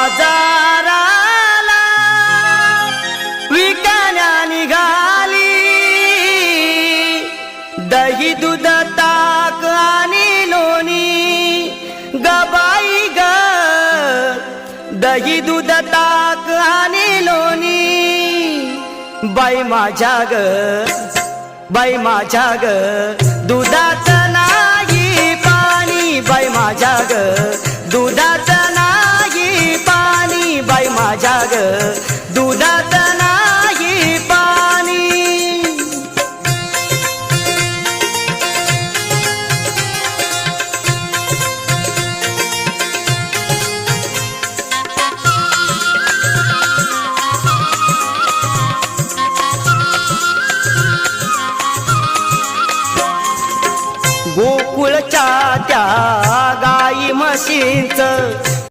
बाजाराला विकण्या निघाली दही दूध ताक आणि लोणी गबाई ग दही दूध ताक आणि लोणी बाई माझ्या ग बाई माझ्या ग दुधाचं नाही पाणी बाई माझ्या ग दुधाचं नाही पाणी बाई माझ्या ग दुधाचं नाही पाणी गोकुळच्या त्या गाई म्हशींचं